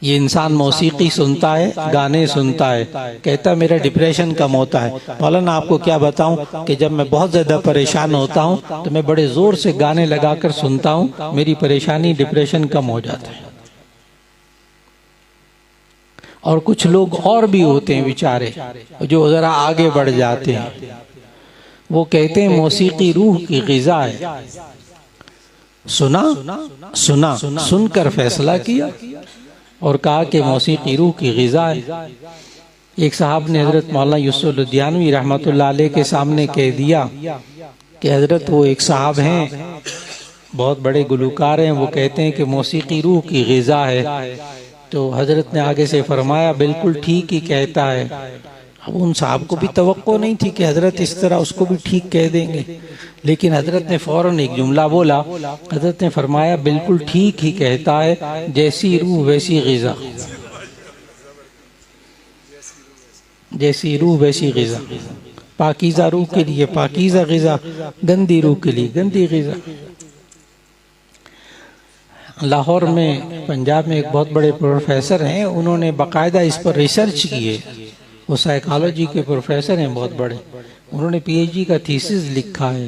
یہ انسان موسیقی سنتا ہے، گانے سنتا ہے، کہتا ہے میرا ڈپریشن کم ہوتا ہے۔ مولانا آپ کو کیا بتاؤں کہ جب میں بہت زیادہ پریشان ہوتا ہوں تو میں بڑے زور سے گانے لگا کر سنتا ہوں، میری پریشانی ڈپریشن کم ہو جاتا ہے۔ اور کچھ لوگ اور بھی ہوتے ہیں بیچارے جو ذرا آگے بڑھ جاتے ہیں، وہ کہتے ہیں موسیقی روح کی غذا ہے۔ سنا سن کر فیصلہ کیا اور کہا کہ موسیقی روح کی غذا ہے۔ ایک صاحب نے حضرت مولانا یوسف لدھیانوی رحمۃ اللہ علیہ کے سامنے کہہ دیا کہ حضرت وہ ایک صاحب ہیں، بہت بڑے گلوکار ہیں، وہ کہتے ہیں کہ موسیقی روح کی غذا ہے۔ تو حضرت نے آگے سے فرمایا بالکل ٹھیک ہی کہتا ہے۔ اب ان صاحب کو بھی توقع نہیں تھی کہ حضرت اس طرح اس کو بھی ٹھیک کہہ دیں گے، لیکن حضرت نے فوراً ایک جملہ بولا۔ حضرت نے فرمایا بالکل ٹھیک ہی کہتا ہے، جیسی روح ویسی غذا، جیسی روح ویسی غذا۔ پاکیزہ روح کے لیے پاکیزہ غذا، گندی روح کے لیے گندی غذا۔ لاہور میں، پنجاب میں ایک بہت بڑے پروفیسر ہیں، انہوں نے باقاعدہ اس پر ریسرچ کی ہے۔ وہ سائیکالوجی کے پروفیسر ہیں بہت بڑے، انہوں نے پی ایچ ڈی کا تھیسس لکھا ہے،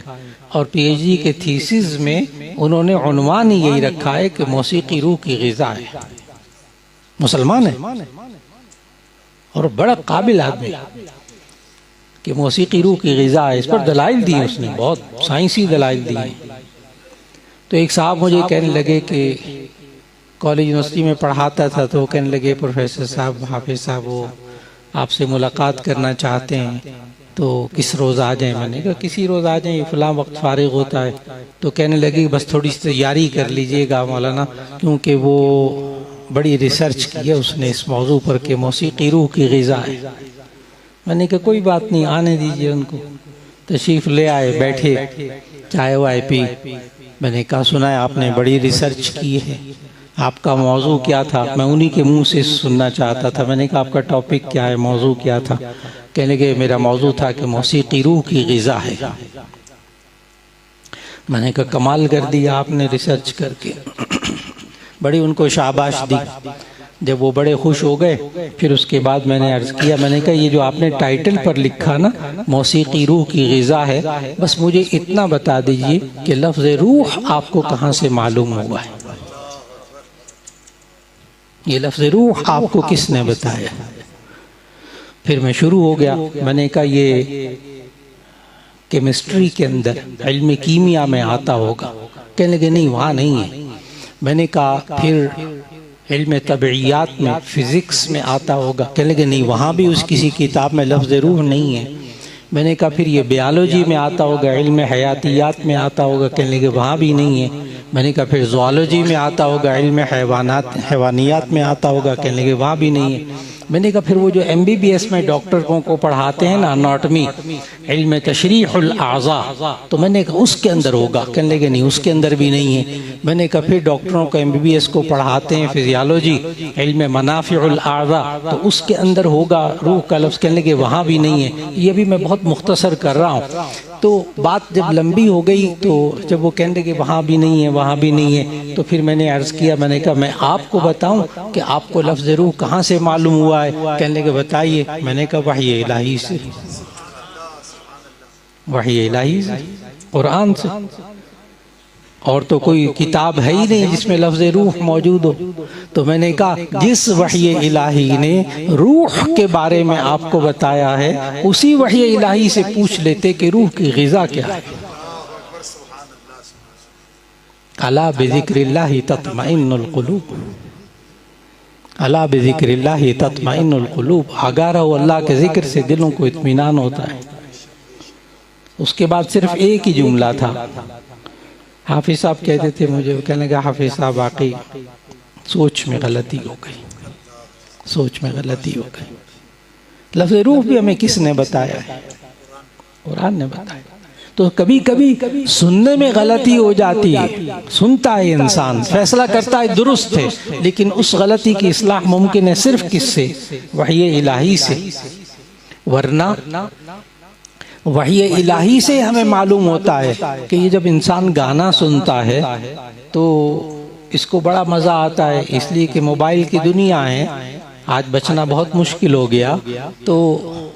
اور پی ایچ ڈی کے تھیسس میں انہوں نے عنوان ہی یہی رکھا ہے کہ موسیقی روح کی غذا ہے۔ مسلمان ہے اور بڑا قابل آدمی کہ موسیقی روح کی غذا ہے۔ اس پر دلائل دی اس نے، بہت سائنسی دلائل دی۔ تو ایک صاحب مجھے کہنے لگے کہ کالج یونیورسٹی میں پڑھاتا تھا، تو وہ کہنے لگے پروفیسر صاحب، حافظ صاحب وہ آپ سے ملاقات کرنا چاہتے ہیں، تو کس روز آ جائیں؟ میں نے کہا کسی روز آ جائیں، فلاں وقت فارغ ہوتا ہے۔ تو کہنے لگے بس تھوڑی سی تیاری کر لیجئے گا مولانا، کیونکہ وہ بڑی ریسرچ کی ہے اس نے اس موضوع پر کہ موسیقی روح کی غذا ہے۔ میں نے کہا کوئی بات نہیں، آنے دیجئے ان کو۔ تشریف لے آئے، بیٹھے، چائے وائے پی۔ میں نے کہا سنا ہے آپ نے بڑی ریسرچ کی ہے، آپ کا موضوع کیا تھا؟ میں انہی کے منہ سے سننا چاہتا تھا۔ میں نے کہا آپ کا ٹاپک کیا ہے، موضوع کیا تھا؟ کہنے لگے میرا موضوع تھا کہ موسیقی روح کی غذا ہے۔ میں نے کہا کمال کر دیا آپ نے ریسرچ کر کے۔ بڑی ان کو شاباش دی۔ جب وہ بڑے خوش ہو گئے، پھر اس کے بعد میں نے عرض کیا، میں نے کہا یہ جو آپ نے ٹائٹل پر لکھا نا موسیقی روح کی غذا ہے، بس مجھے اتنا بتا دیجئے کہ لفظ روح آپ کو کہاں سے معلوم ہوا ہے؟ یہ لفظ روح آپ کو کس نے بتایا؟ پھر میں شروع ہو گیا۔ میں نے کہا یہ کیمسٹری کے اندر، علم کیمیا میں آتا ہوگا۔ کہنے لگے نہیں وہاں نہیں ہے۔ میں نے کہا پھر علم طبعیات میں، فزکس میں آتا ہوگا۔ کہنے لگے نہیں وہاں بھی اس کسی کتاب میں لفظ روح نہیں ہے۔ میں نے کہا پھر یہ بیالوجی میں آتا ہوگا، علم حیاتیات میں آتا ہوگا۔ کہنے لگے وہاں بھی نہیں ہے۔ میں نے کہا پھر زوالوجی میں آتا ہوگا، علم حیوانیات میں آتا ہوگا۔ کہنے لگے وہاں بھی نہیں ہے۔ میں نے کہا پھر وہ جو ایم بی بی ایس میں ڈاکٹروں کو پڑھاتے ہیں نا اناٹمی، علم تشریح الاعضاء، تو میں نے کہا اس کے اندر ہوگا۔ کہنے لگے نہیں اس کے اندر بھی نہیں ہے۔ میں نے کہا پھر ڈاکٹروں کو ایم بی بی ایس کو پڑھاتے ہیں فزیالوجی، علم منافع الاعضاء، تو اس کے اندر ہوگا روح کا لفظ۔ کہنے لگے وہاں بھی نہیں ہے۔ یہ بھی میں بہت مختصر کر رہا ہوں۔ تو بات جب لمبی ہو گئی تو جب وہ کہنے لگے وہاں بھی نہیں ہے، وہاں بھی نہیں ہے، تو پھر میں نے عرض کیا، میں نے کہا میں آپ کو بتاؤں کہ آپ کو لفظ روح کہاں سے معلوم ہوا ہے؟ کہنے لگے بتائیے۔ میں نے کہا وحی الہی سے، وحی الہی سے، قرآن سے، اور تو کوئی کتاب ہے ہی نہیں جس میں لفظ روح موجود ہو۔ تو میں نے کہا جس وحی الہی نے روح کے بارے میں آپ کو بتایا ہے، اسی وحی الہی سے پوچھ لیتے کہ روح کی غذا کیا ہے۔ الا بذکر اللہ تطمئن القلوب، الا بذکر اللہ تطمئن القلوب، آگاہ رہو اللہ کے ذکر سے دلوں کو اطمینان ہوتا ہے۔ اس کے بعد صرف ایک ہی جملہ تھا۔ حافظ صاحب کہتے تھے مجھے، کہنے لگا حافظ صاحب واقعی سوچ میں غلطی ہو گئی، سوچ میں غلطی ہو گئی۔ لفظ روح بھی ہمیں کس نے بتایا ہے؟ قرآن نے بتایا۔ تو کبھی کبھی سننے میں غلطی ہو جاتی ہے، سنتا ہے انسان، فیصلہ کرتا ہے درست ہے، لیکن اس غلطی کی اصلاح ممکن ہے صرف کس سے؟ وحی الہی سے۔ ورنہ وحی الہی سے ہمیں معلوم ہوتا ہے کہ یہ جب انسان گانا سنتا ہے تو اس کو بڑا مزہ آتا ہے، اس لیے کہ موبائل کی دنیا ہے، آج بچنا بہت مشکل ہو گیا، تو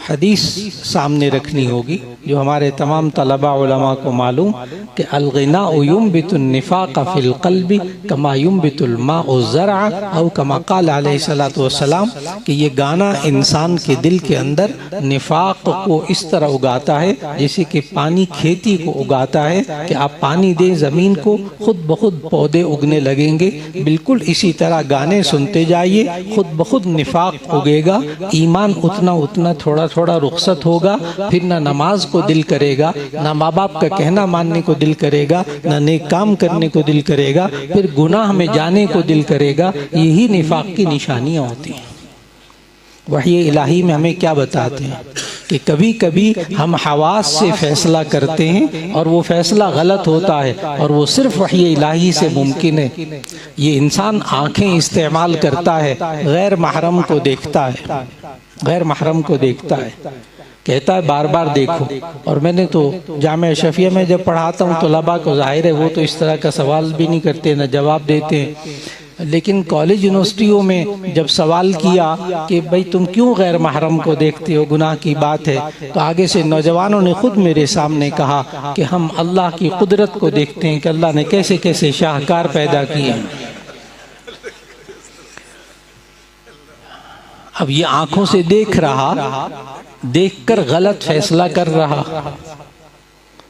حدیث سامنے رکھنی ہوگی جو ہمارے تمام طلباء علماء کو معلوم کہ الغناء ينبت النفاق في القلب كما ينبت الماء الزرع او كما قال علیہ الصلوۃ والسلام کہ یہ گانا انسان کے دل کے اندر نفاق کو اس طرح اگاتا ہے جیسے کہ پانی کھیتی کو اگاتا ہے کہ آپ پانی دیں زمین کو، خود بخود پودے اگنے لگیں گے، بالکل اسی طرح گانے سنتے جائیے، خود بخود نفاق اگے گا، ایمان اتنا تھوڑا تھوڑا رخصت ہوگا، پھر نہ نماز کو دل کرے گا، نہ ماں باپ کا کہنا ماننے کو دل کرے گا، نہ نیک کام کرنے کو دل کرے گا، پھر گناہ میں جانے کو دل کرے گا۔ یہی نفاق کی نشانیاں ہوتی ہیں۔ وحی الہی میں ہمیں کیا بتاتے ہیں کہ کبھی کبھی ہم حواس سے فیصلہ کرتے ہیں اور وہ فیصلہ غلط ہوتا ہے، اور وہ صرف وحی الہی سے ممکن ہے۔ یہ انسان آنکھیں استعمال کرتا ہے، غیر محرم کو دیکھتا ہے، غیر محرم کو دیکھتا ہے، کہتا ہے بار بار دیکھو۔ اور میں نے تو جامعہ اشرفیہ میں جب پڑھاتا ہوں طلباء کو، ظاہر ہے وہ تو اس طرح کا سوال بھی نہیں کرتے، نہ جواب دیتے ہیں، لیکن کالج یونیورسٹیوں میں جب سوال کیا کہ بھئی تم کیوں غیر محرم کو دیکھتے ہو، گناہ کی بات ہے، تو آگے سے نوجوانوں نے خود میرے سامنے کہا کہ ہم اللہ کی قدرت کو دیکھتے ہیں کہ اللہ نے کیسے کیسے شاہکار پیدا کیے ہیں۔ اب یہ آنکھوں سے دیکھ رہا، دیکھ کر غلط فیصلہ کر رہا۔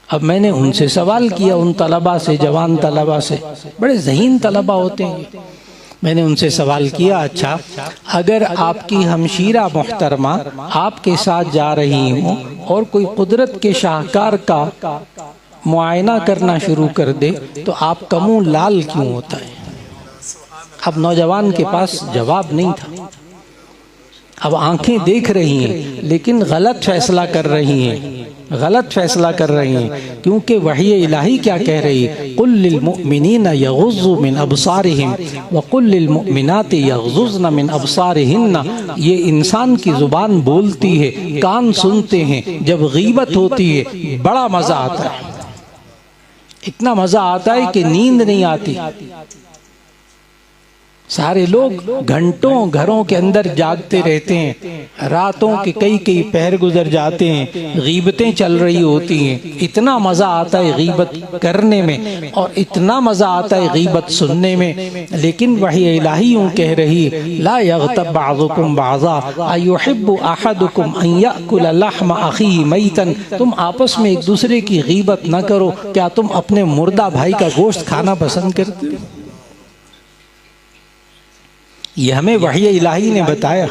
اب میں نے ان سے سوال کیا، ان طلباء سے، جوان طلباء سے، بڑے ذہین طلباء ہوتے ہیں، میں نے ان سے سوال کیا اچھا اگر آپ کی ہمشیرہ محترمہ آپ کے ساتھ جا رہی ہوں اور کوئی قدرت کے شاہکار کا معائنہ کرنا شروع کر دے تو آپ کا منہ لال کیوں ہوتا ہے؟ اب نوجوان کے پاس جواب نہیں تھا۔ اب آنکھیں دیکھ رہی ہیں لیکن غلط فیصلہ کر رہی ہیں، غلط فیصلہ کر رہی ہیں، کیونکہ وحی الہی کیا کہہ رہی ہے؟ قُل لِّلْمُؤْمِنِينَ يَغُضُّوا مِنْ أَبْصَارِهِمْ وَقُل لِّلْمُؤْمِنَاتِ يَغْضُضْنَ مِنْ أَبْصَارِهِنَّ۔ یہ انسان کی زبان بولتی ہے، کان سنتے ہیں، جب غیبت ہوتی ہے بڑا مزہ آتا ہے، اتنا مزہ آتا ہے کہ نیند نہیں آتی۔ سارے لوگ گھنٹوں گھروں کے اندر جاگتے رہتے ہیں، راتوں کے کئی پہر گزر جاتے ہیں، غیبتیں چل رہی ہوتی ہیں، اتنا مزہ آتا ہے غیبت کرنے میں اور اتنا مزہ آتا ہے غیبت سننے میں، لیکن وحی الہی یوں کہہ رہی لا یغتب بعضکم بعضا ایحب احدکم ان یأکل لحم اخیہ میتا۔ تم آپس میں ایک دوسرے کی غیبت نہ کرو، کیا تم اپنے مردہ بھائی کا گوشت کھانا پسند کرتے ہو؟ یہ ہمیں وحی الہی نے بتایا۔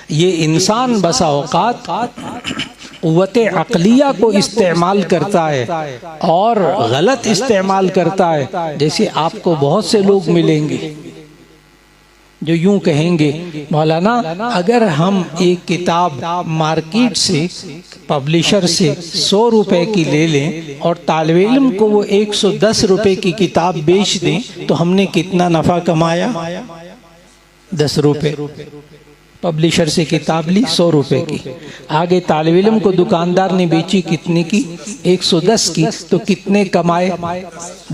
یہ انسان بسا اوقات قوت عقلیہ کو استعمال کرتا ہے اور غلط استعمال کرتا ہے۔ جیسے آپ کو بہت سے لوگ ملیں گے جو یوں کہیں گے مولانا اگر ہم ایک کتاب مارکیٹ سے پبلشر سے 100 روپے کی لے لیں اور طالب علم کو وہ 110 روپے کی کتاب بیچ دیں تو ہم نے کتنا نفع کمایا؟ 10 روپے۔ پبلشر سے کتاب لی 100 روپے کی، آگے طالب علم کو دکاندار نے بیچی کتنے کی؟ 110 کی، تو کتنے کمائے؟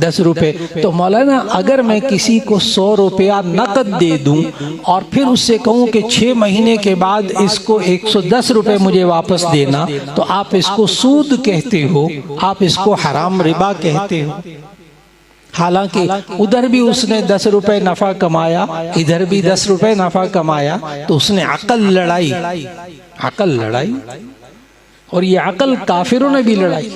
10 روپے۔ تو مولانا اگر میں کسی کو 100 روپیہ نقد دے دوں اور پھر اس سے کہوں کہ 6 مہینے کے بعد اس کو 110 روپے مجھے واپس دینا، تو آپ اس کو سود کہتے ہو، آپ اس کو حرام ربا کہتے ہو، حالانکہ ادھر بھی اس نے 10 روپے نفع کمایا، ادھر بھی 10 روپے نفع کمایا، تو اس نے عقل لڑائی، عقل لڑائی، اور یہ عقل کافروں نے بھی لڑائی۔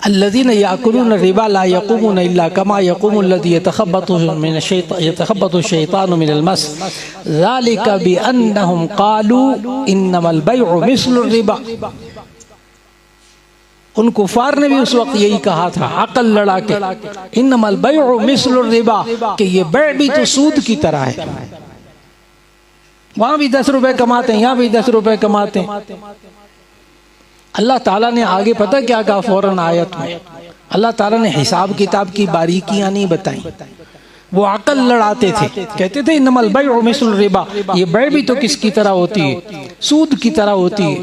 الذين يأكلون الربا لا يقومون إلا كما يقوم الذي يتخبط الشيطان من المس ذلك بأنهم قالوا إنما البيع مثل الربا۔ ان کفار نے بھی اس وقت یہی کہا تھا، عقل لڑا کے، انما البیع مثل الربا، کہ یہ بیع بھی تو سود کی طرح ہے، وہاں بھی 10 روپے کماتے ہیں، یہاں بھی 10 روپے کماتے ہیں۔ اللہ تعالیٰ نے آگے پتہ کیا کہا فوراً آیت میں؟ اللہ تعالیٰ نے حساب کتاب کی باریکیاں نہیں بتائیں، وہ عقل لڑاتے تھے، کہتے تھے انما البیع مثل الربا، یہ بیع بھی تو کس کی طرح ہوتی ہے؟ سود کی طرح ہوتی ہے۔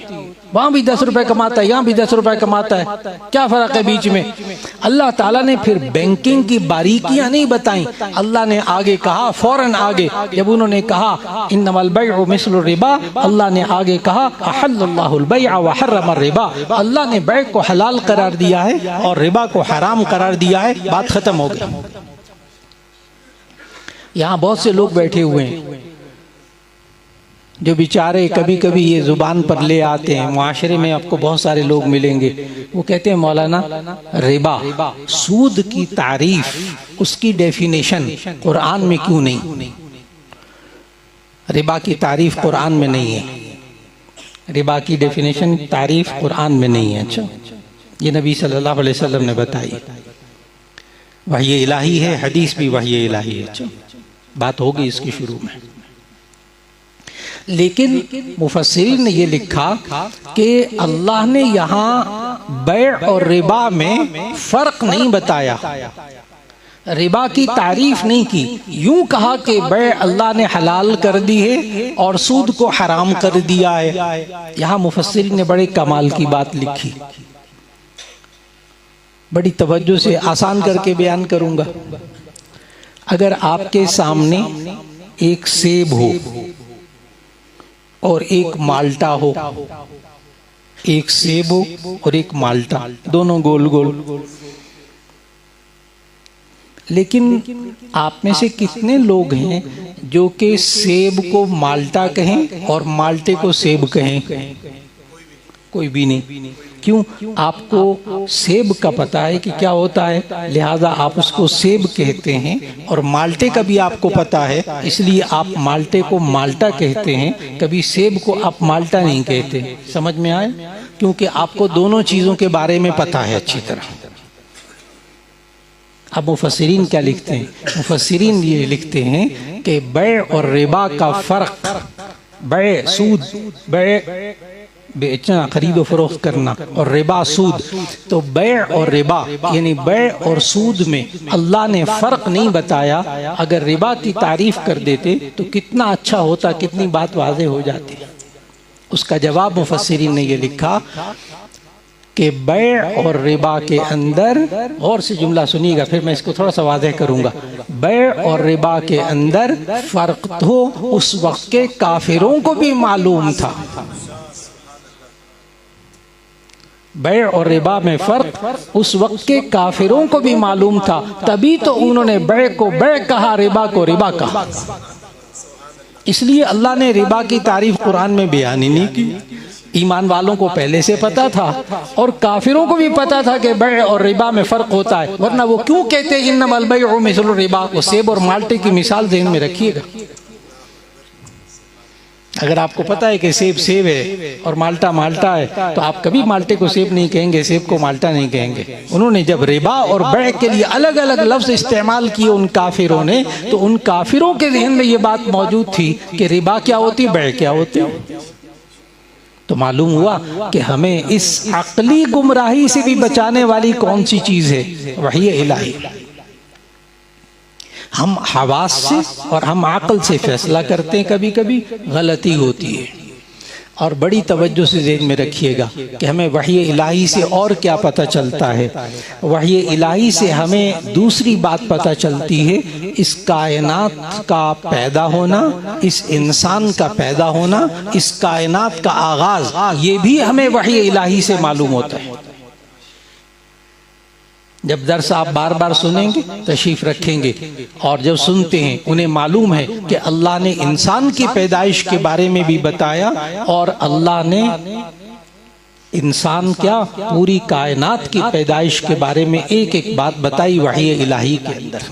وہاں بھی 10 روپے کماتا ہے، یہاں بھی 10 روپے کماتا ہے، کیا فرق ہے بیچ میں؟ اللہ تعالیٰ نے پھر بینکنگ کی باریکیاں نہیں بتائیں، اللہ نے آگے کہا، فوراً آگے جب انہوں نے کہا انما البیع مثل الربا، اللہ نے آگے کہا احل اللہ البیع وحرم الربا، اللہ نے بیع کو حلال قرار دیا ہے اور ربا کو حرام قرار دیا ہے، بات ختم ہو گئی۔ یہاں بہت سے لوگ بیٹھے ہوئے ہیں جو بیچارے کبھی کبھی یہ زبان پر لے آتے ہیں، معاشرے میں آپ کو بہت سارے لوگ ملیں گے، وہ کہتے ہیں مولانا ربا، سود کی تعریف، اس کی ڈیفینیشن قرآن میں کیوں نہیں؟ ربا کی تعریف قرآن میں نہیں ہے، ربا کی ڈیفینیشن تعریف قرآن میں نہیں ہے۔ اچھا، یہ نبی صلی اللہ علیہ وسلم نے بتائی، وحی الہی ہے، حدیث بھی وحی الہی ہے۔ اچھا، بات ہوگی اس کی شروع میں، لیکن مفسرین نے یہ لکھا کہ اللہ نے یہاں بیع اور ربا میں فرق نہیں بتایا، ربا کی تعریف نہیں کی، یوں کہا کہ بیع اللہ نے حلال کر دی ہے اور سود کو حرام کر دیا ہے۔ یہاں مفسرین نے بڑے کمال کی بات لکھی، بڑی توجہ سے آسان کر کے بیان کروں گا۔ اگر آپ کے سامنے ایک سیب ہو اور ایک مالٹا ہو، ایک سیب ہو اور ایک مالٹا، دونوں گول گول، لیکن آپ میں سے کتنے لوگ ہیں جو کہ سیب کو مالٹا کہیں اور مالٹے کو سیب کہیں؟ کوئی بھی نہیں۔ کیوں؟ آپ کو سیب کا پتہ ہے کہ کیا ہوتا ہے، لہذا آپ اس کو سیب کہتے ہیں، اور مالٹے کا بھی آپ کو پتہ ہے، اس لیے آپ مالٹے کو مالٹا کہتے ہیں، کبھی سیب کو آپ مالٹا نہیں کہتے۔ سمجھ میں آئے؟ کیونکہ آپ کو دونوں چیزوں کے بارے میں پتہ ہے اچھی طرح۔ اب مفسرین کیا لکھتے ہیں؟ مفسرین یہ لکھتے ہیں کہ بیع اور ربا کا فرق، بیع سود، بیع بیچنا، خرید و فروخت کرنا، اور ربا سود، تو بیع اور ربا یعنی بیع اور سود میں اللہ نے فرق نہیں بتایا۔ اگر ربا کی تعریف کر دیتے تو کتنا اچھا ہوتا، کتنی بات واضح ہو جاتی۔ اس کا جواب مفسرین نے یہ لکھا کہ بیع اور ربا کے اندر، اور سے جملہ سنیے گا پھر میں اس کو تھوڑا سا واضح کروں گا، بیع اور ربا کے اندر فرق تو اس وقت کے کافروں کو بھی معلوم تھا، بیع اور ربا میں فرق اس وقت کے کافروں کو بھی معلوم تھا، تبھی تو انہوں نے بیع کو بیع کہا، ربا کو ربا کہا۔ اس لیے اللہ نے ربا کی تعریف قرآن میں بیان ہی نہیں کی۔ ایمان والوں کو پہلے سے پتا تھا اور کافروں کو بھی پتا تھا کہ بیع اور ربا میں فرق ہوتا ہے، ورنہ وہ کیوں کہتے ہیں انما البیع مثل الربا؟ وہ سیب اور مالٹے کی مثال ذہن میں رکھیے گا۔ اگر آپ کو پتا ہے کہ سیب سیب ہے اور مالٹا مالٹا ہے تو آپ کبھی مالٹے کو سیب نہیں کہیں گے، سیب کو مالٹا نہیں کہیں گے۔ انہوں نے جب ربا اور بیع کے لیے الگ الگ لفظ استعمال کیے ان کافروں نے، تو ان کافروں کے ذہن میں یہ بات موجود تھی کہ ربا کیا ہوتی ہے، بیع کیا ہوتی ہے۔ تو معلوم ہوا کہ ہمیں اس عقلی گمراہی سے بھی بچانے والی کون سی چیز ہے؟ وحی الہی۔ ہم حواس سے اور ہم عقل سے فیصلہ کرتے ہیں، کبھی کبھی غلطی ہوتی ہے، اور بڑی توجہ سے ذہن میں رکھیے گا کہ ہمیں وحی الہی سے اور کیا پتہ چلتا ہے۔ وحی الہی سے ہمیں دوسری بات پتہ چلتی ہے، اس کائنات کا پیدا ہونا، اس انسان کا پیدا ہونا، اس کائنات کا آغاز، یہ بھی ہمیں وحی الہی سے معلوم ہوتا ہے۔ جب درس آپ بار بار سنیں گے، تشریف رکھیں گے، اور جب سنتے ہیں انہیں معلوم ہے کہ اللہ نے انسان کی پیدائش کے بارے میں بھی بتایا، اور اللہ نے انسان کیا پوری کائنات کی پیدائش کے بارے میں ایک ایک بات بتائی وحی الہی کے اندر۔